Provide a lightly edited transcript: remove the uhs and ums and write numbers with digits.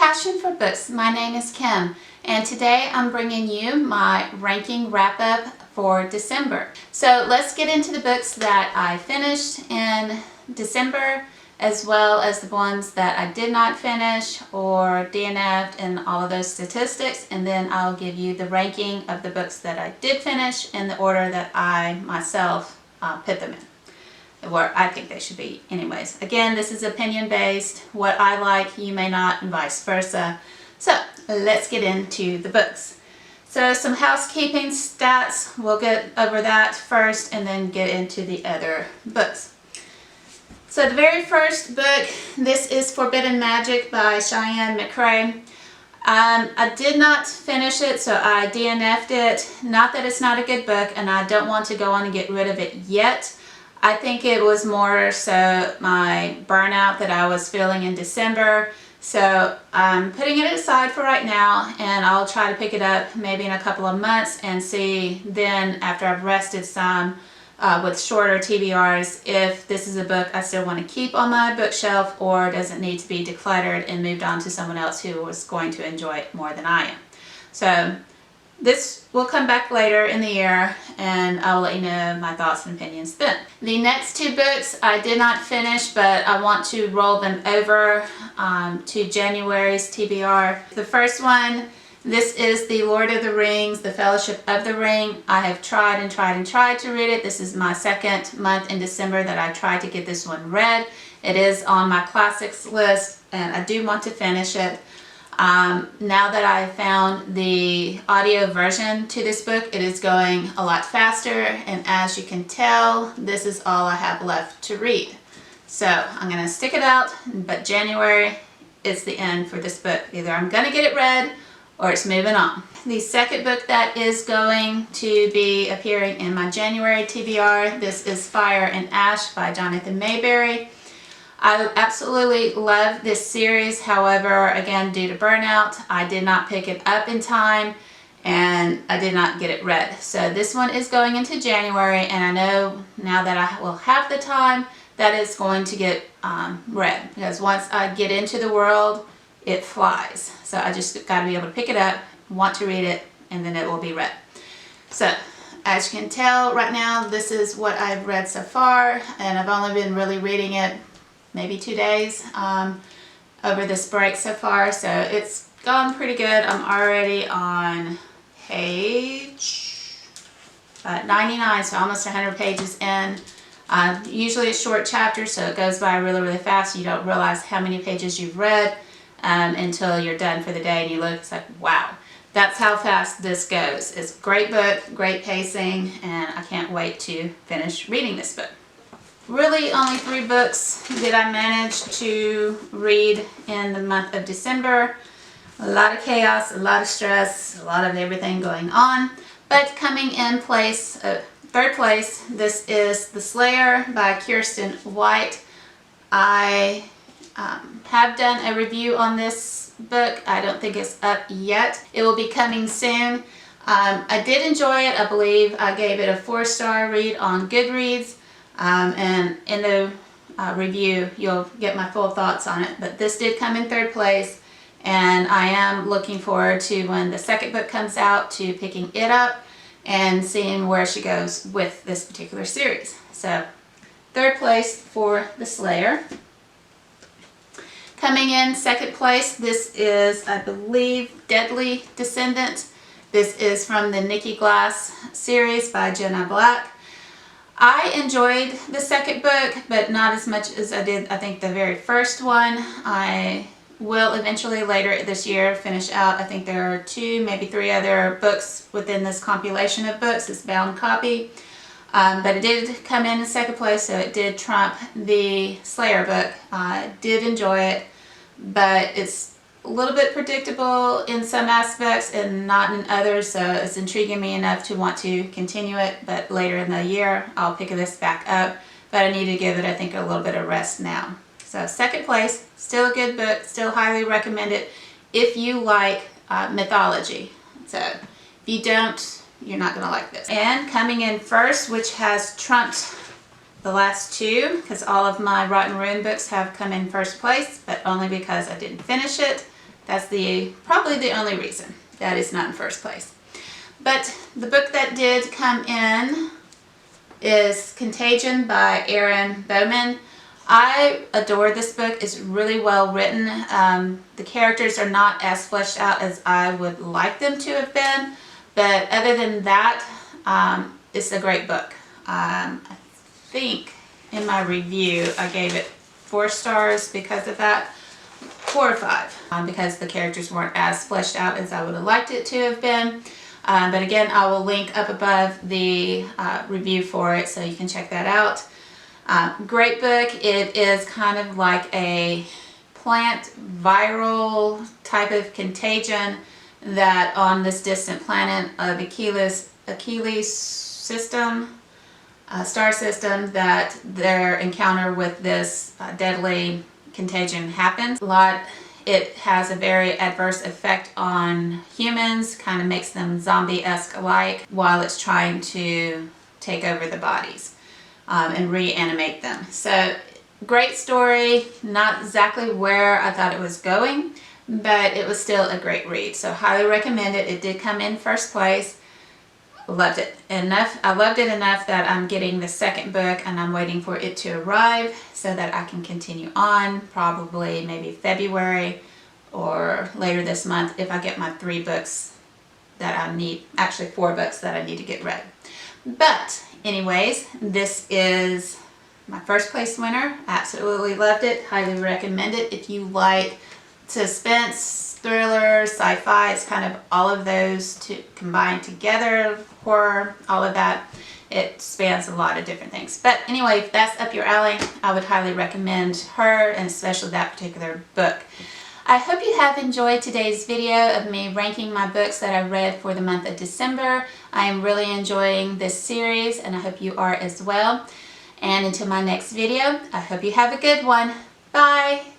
Passion for Books. My name is Kim, and today I'm bringing you my ranking wrap-up for December. So let's get into the books that I finished in December, as well as the ones that I did not finish or DNF'd and all of those statistics, and then I'll give you the ranking of the books that I did finish in the order that I myself put them in, where I think they should be anyways. Again, this is opinion based. What I like, you may not, and vice versa. So let's get into the books. So some housekeeping stats, we'll get over that first and then get into the other books. So the very first book, this is Forbidden Magic by Cheyenne McCrae. I did not finish it, so I DNF'd it. Not that it's not a good book, and I don't want to go on and get rid of it yet. I think it was more so my burnout that I was feeling in December. So I'm putting it aside for right now, and I'll try to pick it up maybe in a couple of months and see then, after I've rested some with shorter TBRs, if this is a book I still want to keep on my bookshelf or does it need to be decluttered and moved on to someone else who was going to enjoy it more than I am. So this will come back later in the year, and I'll let you know my thoughts and opinions then. The next two books I did not finish, but I want to roll them over to January's TBR. The first one, this is The Lord of the Rings, The Fellowship of the Ring. I have tried and tried and tried to read it. This is my second month in December that I tried to get this one read. It is on my classics list, and I do want to finish it. Now that I found the audio version to this book, it is going a lot faster, and as you can tell, this is all I have left to read. So I'm going to stick it out, but January is the end for this book. Either I'm going to get it read or it's moving on. The second book that is going to be appearing in my January TBR, this is Fire and Ash by Jonathan Mayberry. I absolutely love this series. However, again, due to burnout, I did not pick it up in time and I did not get it read. So this one is going into January, and I know now that I will have the time that it's going to get read, because once I get into the world, it flies. So I just got to be able to pick it up, want to read it, and then it will be read. So as you can tell right now, this is what I've read so far, and I've only been really reading it maybe 2 days over this break so far, so it's gone pretty good. I'm already on page 99, so almost 100 pages in. Usually a short chapter, so it goes by really, really fast. You don't realize how many pages you've read until you're done for the day, and you look, it's like, wow, that's how fast this goes. It's a great book, great pacing, and I can't wait to finish reading this book. Really only 3 books did I manage to read in the month of December. A lot of chaos, a lot of stress, a lot of everything going on. But coming in place, third place, this is The Slayer by Kirsten White. I have done a review on this book. I don't think it's up yet. It will be coming soon. I did enjoy it. I believe I gave it a 4-star read on Goodreads. And in the review, you'll get my full thoughts on it. But this did come in 3rd place, and I am looking forward to, when the second book comes out, to picking it up and seeing where she goes with this particular series. So 3rd place for The Slayer. Coming in 2nd place, this is, I believe, Deadly Descendant. This is from the Nikki Glass series by Jenna Black. I enjoyed the second book, but not as much as I did, I think, the very first one. I will eventually later this year finish out, I think there are 2, maybe 3 other books within this compilation of books. It's bound copy. But it did come in 2nd place, so it did trump the Slayer book. I did enjoy it, but it's a little bit predictable in some aspects and not in others, so it's intriguing me enough to want to continue it. But later in the year, I'll pick this back up, but I need to give it, I think, a little bit of rest now. So 2nd place, still a good book, still highly recommend it if you like mythology. So if you don't, you're not going to like this. And coming in first, which has trumped the last 2, because all of my Rotten Rune books have come in 1st place, but only because I didn't finish it. That's probably the only reason that it's not in first place. But the book that did come in is Contagion by Erin Bowman. I adore this book. It's really well written. The characters are not as fleshed out as I would like them to have been, but other than that, it's a great book. I think in my review I gave it 4 stars because of that. 4 or 5, because the characters weren't as fleshed out as I would have liked it to have been. But again, I will link up above the review for it so you can check that out. Great book. It is kind of like a plant viral type of contagion that on this distant planet of Achilles system, star system, that their encounter with this deadly contagion happens. It has a very adverse effect on humans, kind of makes them zombie-esque alike while it's trying to take over the bodies and reanimate them. So great story, not exactly where I thought it was going, but it was still a great read. So highly recommend it. It did come in first place. Loved it enough. I loved it enough that I'm getting the second book and I'm waiting for it to arrive so that I can continue on, probably maybe February or later this month if I get my 3 books that I need, actually 4 books that I need to get read. But anyways, this is my first place winner. Absolutely loved it. Highly recommend it if you like suspense, thriller, sci-fi. It's kind of all of those combined together, horror, all of that. It spans a lot of different things. But anyway, if that's up your alley, I would highly recommend her, and especially that particular book. I hope you have enjoyed today's video of me ranking my books that I read for the month of December. I am really enjoying this series, and I hope you are as well. And until my next video, I hope you have a good one. Bye!